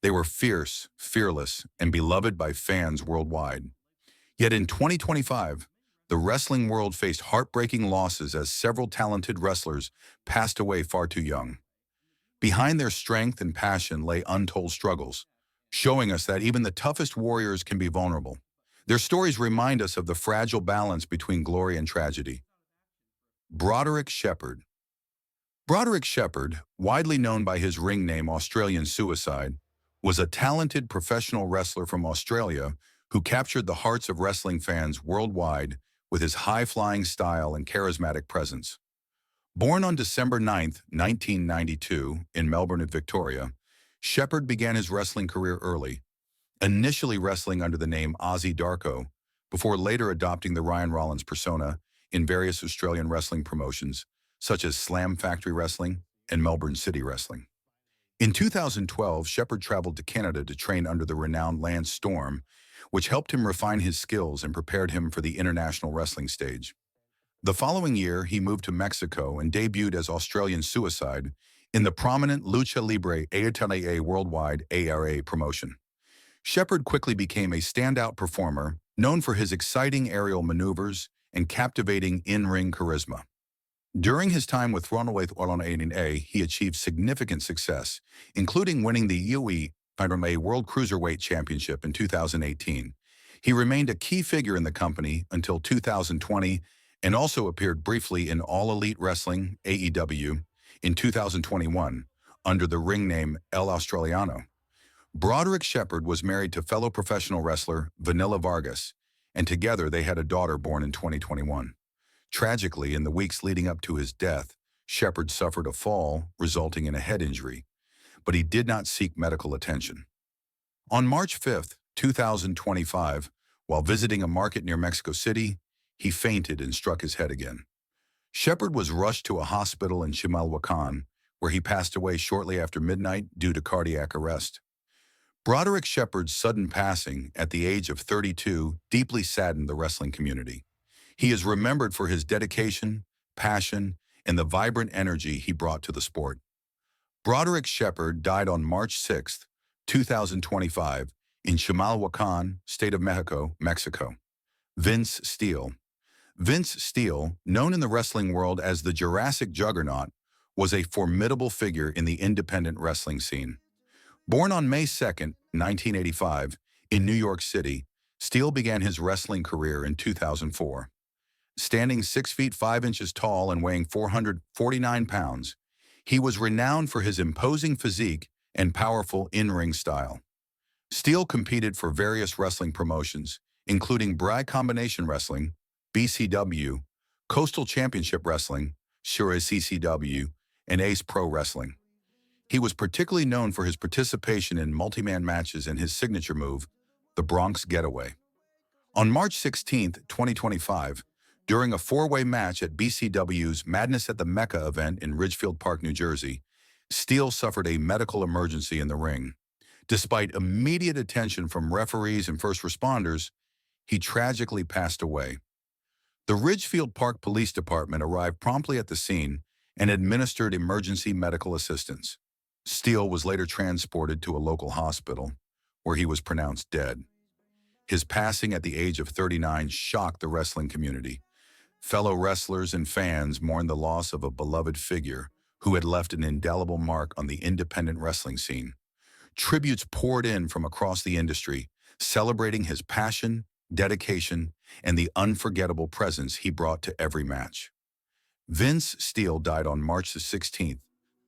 They were fierce, fearless, and beloved by fans worldwide. Yet in 2025, the wrestling world faced heartbreaking losses as several talented wrestlers passed away far too young. Behind their strength and passion lay untold struggles, showing us that even the toughest warriors can be vulnerable. Their stories remind us of the fragile balance between glory and tragedy. Broderick Shepard. Broderick Shepard, widely known by his ring name Australian Suicide, was a talented professional wrestler from Australia who captured the hearts of wrestling fans worldwide with his high-flying style and charismatic presence. Born on December 9, 1992, in Melbourne, Victoria, Shepard began his wrestling career early, initially wrestling under the name Ozzy Darko, before later adopting the Ryan Rollins persona in various Australian wrestling promotions, such as Slam Factory Wrestling and Melbourne City Wrestling. In 2012, Shepard traveled to Canada to train under the renowned Lance Storm, which helped him refine his skills and prepared him for the international wrestling stage. The following year, he moved to Mexico and debuted as Australian Suicide in the prominent Lucha Libre Atelier Worldwide ARA promotion. Shepard quickly became a standout performer, known for his exciting aerial maneuvers and captivating in-ring charisma. During his time with Ronald A, he achieved significant success, including winning the UE World Cruiserweight Championship in 2018. He remained a key figure in the company until 2020 and also appeared briefly in All Elite Wrestling, AEW, in 2021 under the ring name El Australiano. Broderick Shepard was married to fellow professional wrestler Vanilla Vargas, and together they had a daughter born in 2021. Tragically, in the weeks leading up to his death, Shepard suffered a fall, resulting in a head injury, but he did not seek medical attention. On March 5, 2025, while visiting a market near Mexico City, he fainted and struck his head again. Shepard was rushed to a hospital in Chimalhuacan, where he passed away shortly after midnight due to cardiac arrest. Broderick Shepard's sudden passing at the age of 32 deeply saddened the wrestling community. He is remembered for his dedication, passion, and the vibrant energy he brought to the sport. Broderick Shepard died on March 6, 2025, in Chimalhuacan, State of Mexico, Mexico. Vince Steele. Vince Steele, known in the wrestling world as the Jurassic Juggernaut, was a formidable figure in the independent wrestling scene. Born on May 2, 1985, in New York City, Steele began his wrestling career in 2004. Standing 6 feet 5 inches tall and weighing 449 pounds, he was renowned for his imposing physique and powerful in-ring style. Steele competed for various wrestling promotions, including Bray Combination Wrestling, BCW, Coastal Championship Wrestling, Shura CCW, and Ace Pro Wrestling. He was particularly known for his participation in multi-man matches and his signature move, the Bronx Getaway. On March 16, 2025, during a four-way match at BCW's Madness at the Mecca event in Ridgefield Park, New Jersey, Steele suffered a medical emergency in the ring. Despite immediate attention from referees and first responders, he tragically passed away. The Ridgefield Park Police Department arrived promptly at the scene and administered emergency medical assistance. Steele was later transported to a local hospital, where he was pronounced dead. His passing at the age of 39 shocked the wrestling community. Fellow wrestlers and fans mourned the loss of a beloved figure who had left an indelible mark on the independent wrestling scene. Tributes poured in from across the industry, celebrating his passion, dedication, and the unforgettable presence he brought to every match. Vince Steele died on March 16,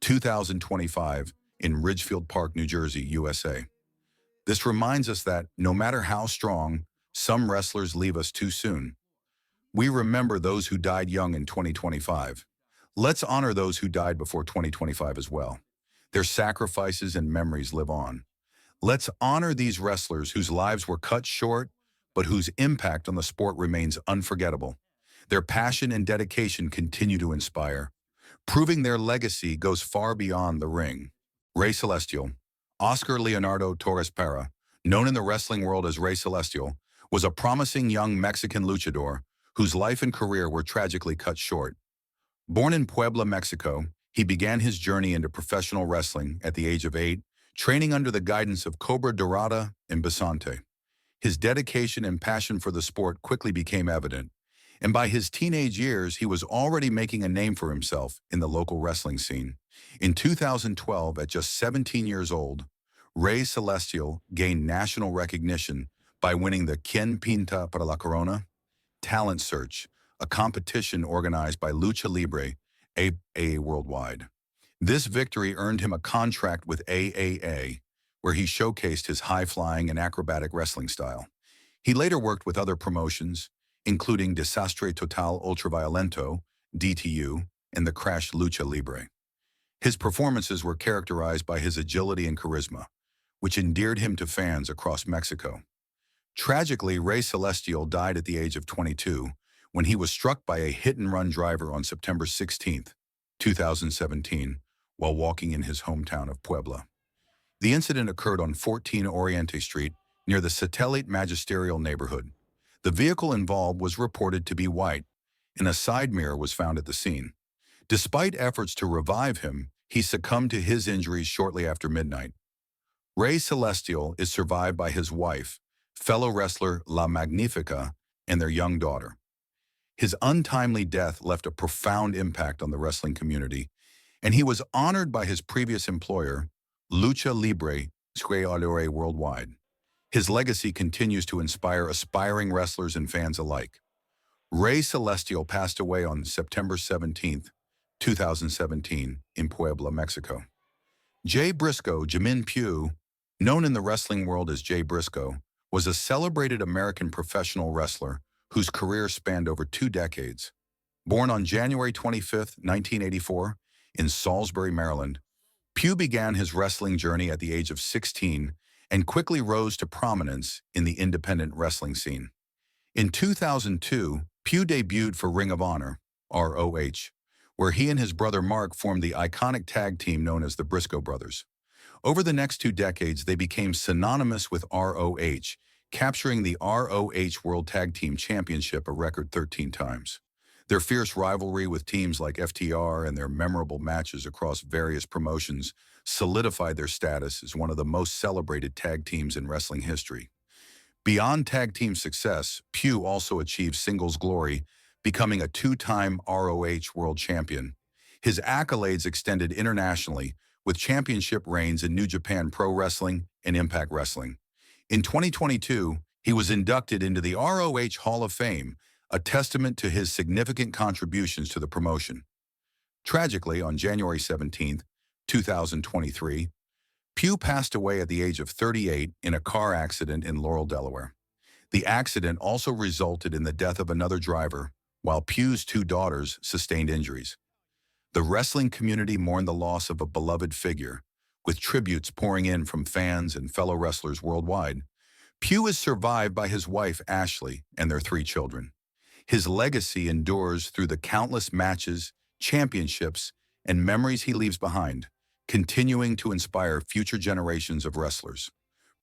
2025, in Ridgefield Park, New Jersey, USA. This reminds us that, no matter how strong, some wrestlers leave us too soon. We remember those who died young in 2025. Let's honor those who died before 2025 as well. Their sacrifices and memories live on. Let's honor these wrestlers whose lives were cut short, but whose impact on the sport remains unforgettable. Their passion and dedication continue to inspire, proving their legacy goes far beyond the ring. Rey Celestial. Oscar Leonardo Torres Parra, known in the wrestling world as Rey Celestial, was a promising young Mexican luchador whose life and career were tragically cut short. Born in Puebla, Mexico, he began his journey into professional wrestling at the age of 8 training under the guidance of Cobra Dorada and Basante. His dedication and passion for the sport quickly became evident, and by his teenage years, he was already making a name for himself in the local wrestling scene. In 2012, at just 17 years old, Rey Celestial gained national recognition by winning the Quien Pinta para la Corona Talent Search, a competition organized by Lucha Libre AAA Worldwide. This victory earned him a contract with AAA, where he showcased his high-flying and acrobatic wrestling style. He later worked with other promotions, including Desastre Total Ultraviolento, DTU, and the Crash Lucha Libre. His performances were characterized by his agility and charisma, which endeared him to fans across Mexico. Tragically, Rey Celestial died at the age of 22 when he was struck by a hit-and-run driver on September 16, 2017, while walking in his hometown of Puebla. The incident occurred on 14 Oriente Street near the Satellite Magisterial neighborhood. The vehicle involved was reported to be white, and a side mirror was found at the scene. Despite efforts to revive him, he succumbed to his injuries shortly after midnight. Rey Celestial is survived by his wife, fellow wrestler La Magnifica, and their young daughter. His untimely death left a profound impact on the wrestling community, and he was honored by his previous employer, Lucha Libre Worldwide. His legacy continues to inspire aspiring wrestlers and fans alike. Rey Celestial passed away on September 17, 2017, in Puebla, Mexico. Jay Briscoe, Jamin Pugh, known in the wrestling world as Jay Briscoe, was a celebrated American professional wrestler whose career spanned over 2 decades. Born on January 25, 1984, in Salisbury, Maryland, Pugh began his wrestling journey at the age of 16 and quickly rose to prominence in the independent wrestling scene. In 2002, Pugh debuted for Ring of Honor, ROH, where he and his brother Mark formed the iconic tag team known as the Briscoe Brothers. Over the next 2 decades, they became synonymous with ROH, capturing the ROH World Tag Team Championship a record 13 times. Their fierce rivalry with teams like FTR and their memorable matches across various promotions solidified their status as one of the most celebrated tag teams in wrestling history. Beyond tag team success, Pugh also achieved singles glory, becoming a 2-time ROH World Champion. His accolades extended internationally, with championship reigns in New Japan Pro Wrestling and Impact Wrestling. In 2022, he was inducted into the ROH Hall of Fame, a testament to his significant contributions to the promotion. Tragically, on January 17, 2023, Pugh passed away at the age of 38 in a car accident in Laurel, Delaware. The accident also resulted in the death of another driver, while Pugh's 2 daughters sustained injuries. The wrestling community mourned the loss of a beloved figure, with tributes pouring in from fans and fellow wrestlers worldwide. Pugh is survived by his wife, Ashley, and their 3 children. His legacy endures through the countless matches, championships, and memories he leaves behind, continuing to inspire future generations of wrestlers.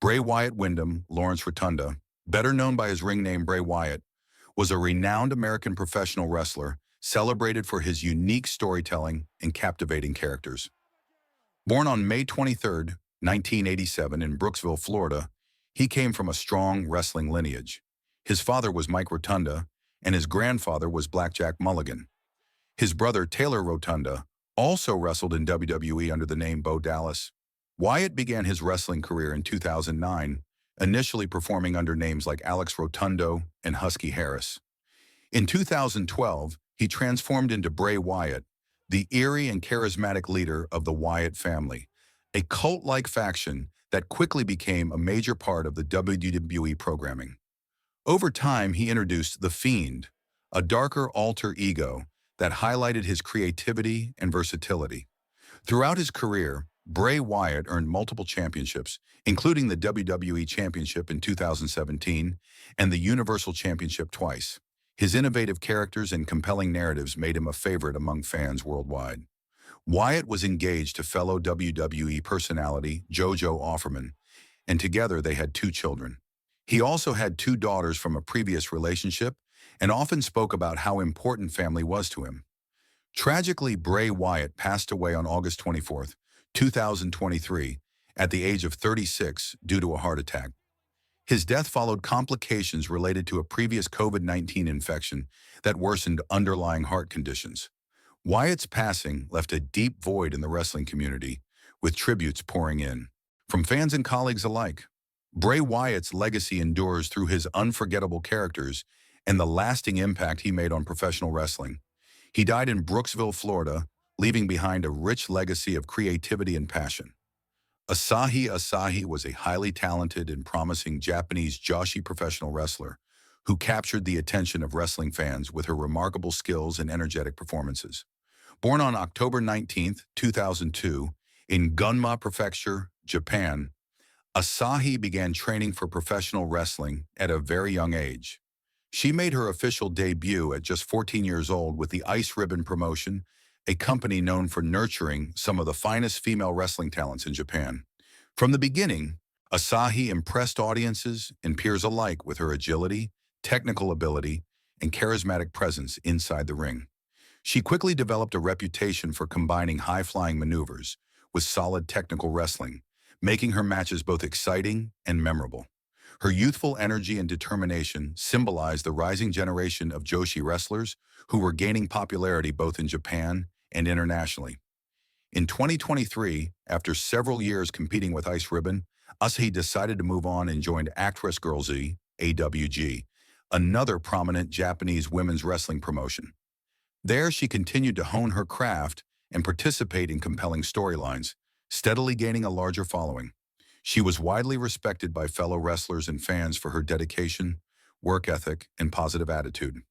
Bray Wyatt Windham Lawrence Rotunda, better known by his ring name Bray Wyatt, was a renowned American professional wrestler celebrated for his unique storytelling and captivating characters. Born on May 23, 1987 in Brooksville, Florida, he came from a strong wrestling lineage. His father was Mike Rotunda, and his grandfather was Blackjack Mulligan. His brother Taylor Rotunda also wrestled in WWE under the name Bo Dallas. Wyatt began his wrestling career in 2009, initially performing under names like Alex Rotundo and Husky Harris. In 2012, he transformed into Bray Wyatt, the eerie and charismatic leader of the Wyatt family, a cult-like faction that quickly became a major part of the WWE programming. Over time, he introduced The Fiend, a darker alter ego that highlighted his creativity and versatility. Throughout his career, Bray Wyatt earned multiple championships, including the WWE Championship in 2017 and the Universal Championship twice. His innovative characters and compelling narratives made him a favorite among fans worldwide. Wyatt was engaged to fellow WWE personality JoJo Offerman, and together they had 2 children. He also had 2 daughters from a previous relationship and often spoke about how important family was to him. Tragically, Bray Wyatt passed away on August 24, 2023, at the age of 36 due to a heart attack. His death followed complications related to a previous COVID-19 infection that worsened underlying heart conditions. Wyatt's passing left a deep void in the wrestling community, with tributes pouring in from fans and colleagues alike. Bray Wyatt's legacy endures through his unforgettable characters and the lasting impact he made on professional wrestling. He died in Brooksville, Florida, leaving behind a rich legacy of creativity and passion. Asahi was a highly talented and promising Japanese Joshi professional wrestler who captured the attention of wrestling fans with her remarkable skills and energetic performances. Born on October 19, 2002, in Gunma Prefecture, Japan, Asahi began training for professional wrestling at a very young age. She made her official debut at just 14 years old with the Ice Ribbon promotion, a company known for nurturing some of the finest female wrestling talents in Japan. From the beginning, Asahi impressed audiences and peers alike with her agility, technical ability, and charismatic presence inside the ring. She quickly developed a reputation for combining high-flying maneuvers with solid technical wrestling, making her matches both exciting and memorable. Her youthful energy and determination symbolized the rising generation of Joshi wrestlers who were gaining popularity both in Japan and internationally. In 2023, after several years competing with Ice Ribbon, Asahi decided to move on and joined Actress Girl Z, AWG, another prominent Japanese women's wrestling promotion. There, she continued to hone her craft and participate in compelling storylines, steadily gaining a larger following. She was widely respected by fellow wrestlers and fans for her dedication, work ethic, and positive attitude.